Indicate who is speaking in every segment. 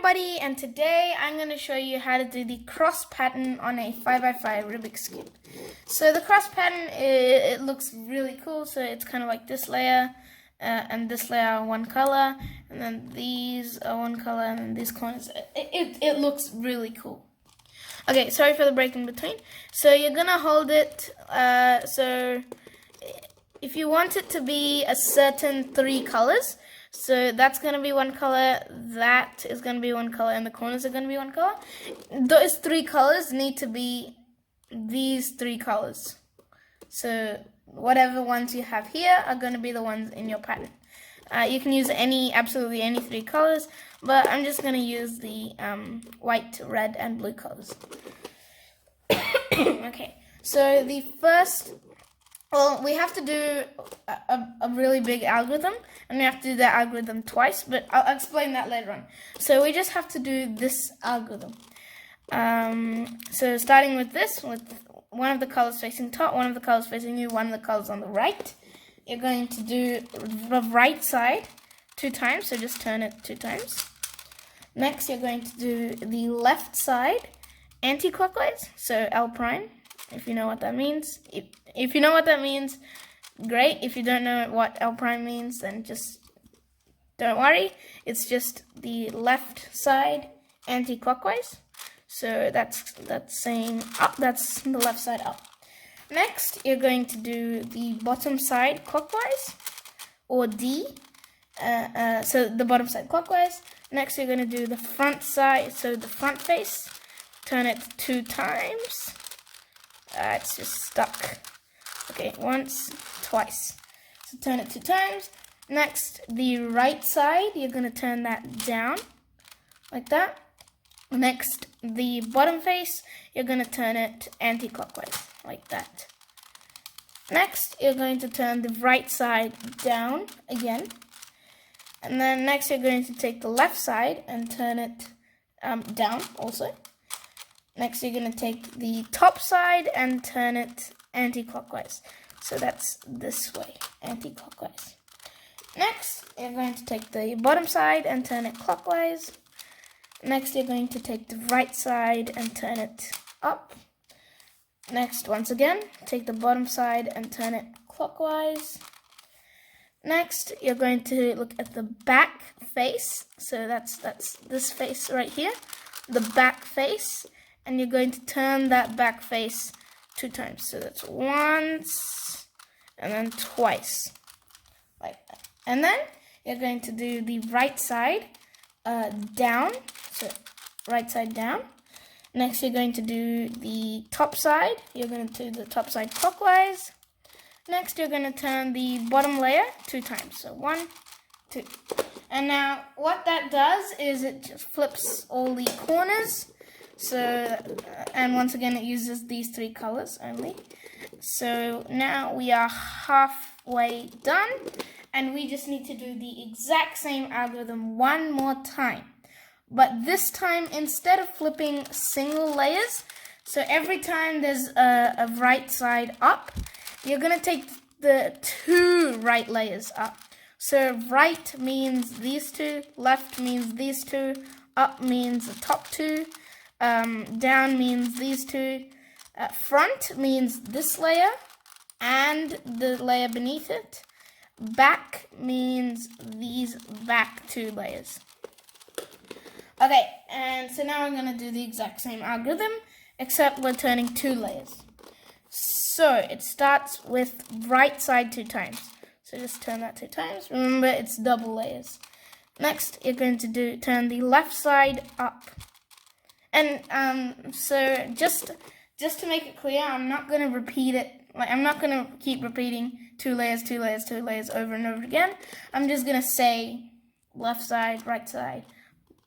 Speaker 1: everybody, and today I'm going to show you how to do the cross pattern on a 5x5 Rubik's Cube. So the cross pattern, it looks really cool. So it's kind of like this layer and this layer are one color, and then these are one color, and then these corners. It looks really cool. Okay, sorry for the break in between. So you're going to hold it, so if you want it to be a certain 3 colors, so that's going to be one color, that is going to be one color, and the corners are going to be one color. Those 3 colors need to be these 3 colors. So whatever ones you have here are going to be the ones in your pattern. You can use absolutely any 3 colors, but I'm just going to use the white, red, and blue colors. Okay, so the first... Well, we have to do a really big algorithm, and we have to do that algorithm twice, but I'll explain that later on. So we just have to do this algorithm. So starting with this, with one of the colors facing top, one of the colors facing you, one of the colors on the right, you're going to do the right side 2 times, so just turn it 2 times. Next, you're going to do the left side anti-clockwise, so L prime. If you know what that means. If you know what that means, great. If you don't know what L prime means, then just don't worry. It's just the left side anti-clockwise. So that's saying up. That's the left side up. Next, you're going to do the bottom side clockwise, or D. So the bottom side clockwise. Next, you're going to do the front side, so the front face. Turn it 2 times. It's just stuck. Okay, once, twice. So turn it 2 times. Next, the right side, you're going to turn that down, like that. Next, the bottom face, you're going to turn it anti-clockwise, like that. Next, you're going to turn the right side down again. And then next, you're going to take the left side and turn it down also. Next, you're going to take the top side and turn it anti-clockwise. So that's this way, anti-clockwise. Next, you're going to take the bottom side and turn it clockwise. Next, you're going to take the right side and turn it up. Next, once again, take the bottom side and turn it clockwise. Next, you're going to look at the back face. So that's this face right here, the back face. And you're going to turn that back face 2 times. So that's once and then twice, like that. And then you're going to do the right side down, so right side down. Next, you're going to do the top side. You're going to do the top side clockwise. Next, you're going to turn the bottom layer 2 times. So 1, 2. And now what that does is it just flips all the corners. So, and once again, it uses these 3 colors only. So now we are halfway done, and we just need to do the exact same algorithm one more time. But this time, instead of flipping single layers, so every time there's a right side up, you're going to take the 2 right layers up. So right means these 2, left means these 2, up means the top 2. Down means these 2, front means this layer and the layer beneath it, back means these back 2 layers. Okay, and so now I'm going to do the exact same algorithm, except we're turning 2 layers. So it starts with right side 2 times. So just turn that 2 times. Remember, it's double layers. Next, you're going to turn the left side up. And so just to make it clear, I'm not going to repeat it. Like, I'm not going to keep repeating 2 layers, 2 layers, 2 layers over and over again. I'm just going to say left side, right side,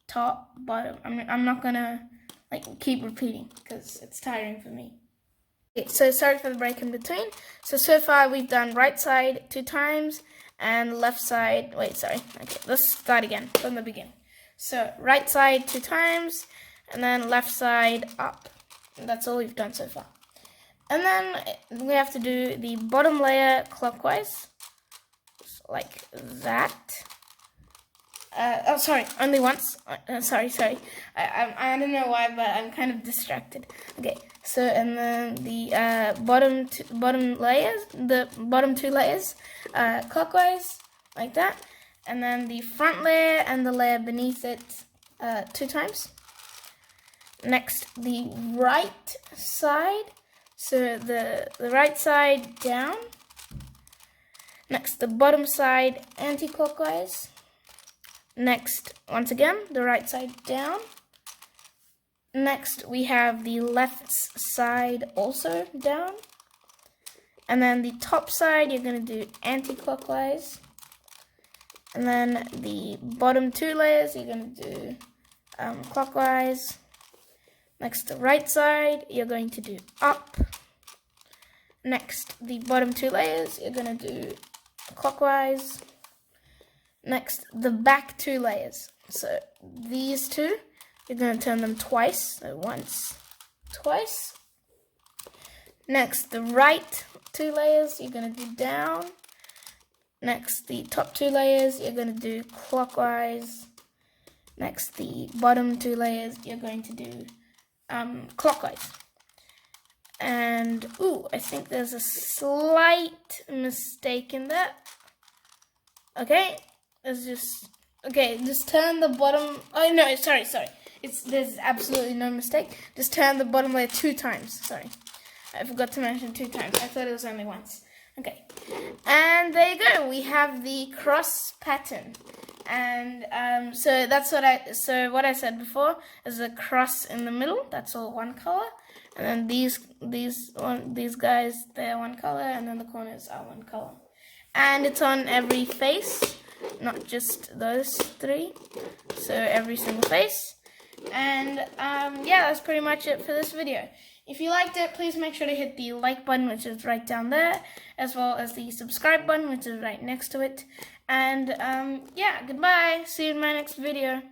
Speaker 1: top, bottom. I'm not going to keep repeating because it's tiring for me. Okay, so sorry for the break in between. So far we've done right side 2 times and left side. Wait, sorry. Okay, let's start again from the beginning. So right side 2 times. And then left side up. That's all we've done so far. And then we have to do the bottom layer clockwise, like that. Oh, sorry, only once. Sorry. I don't know why, but I'm kind of distracted. Okay, so and then the bottom layers, the bottom 2 layers, clockwise like that, and then the front layer and the layer beneath it 2 times. Next, the right side, so the right side down. Next, the bottom side anti-clockwise. Next, once again, the right side down. Next, we have the left side also down. And then the top side, you're going to do anti-clockwise. And then the bottom 2 layers, you're going to do clockwise. Next, the right side, you're going to do up. Next, the bottom 2 layers, you're going to do clockwise. Next, the back 2 layers. So these 2, you're going to turn them twice. So once, twice. Next, the right 2 layers, you're going to do down. Next, the top 2 layers, you're going to do clockwise. Next, the bottom 2 layers, you're going to do clockwise. And, ooh, I think there's a slight mistake in that. Okay. Just turn the bottom. Oh no, sorry. There's absolutely no mistake. Just turn the bottom layer 2 times. Sorry, I forgot to mention 2 times. I thought it was only once. Okay, and there you go. We have the cross pattern, and so that's what I said before is a cross in the middle. That's all one color, and then these guys, they're one color, and then the corners are one color, and it's on every face. Not just those 3, so every single face. And yeah, that's pretty much it for this video. If you liked it, please make sure to hit the like button, which is right down there, as well as the subscribe button, which is right next to it. And yeah, goodbye. See you in my next video.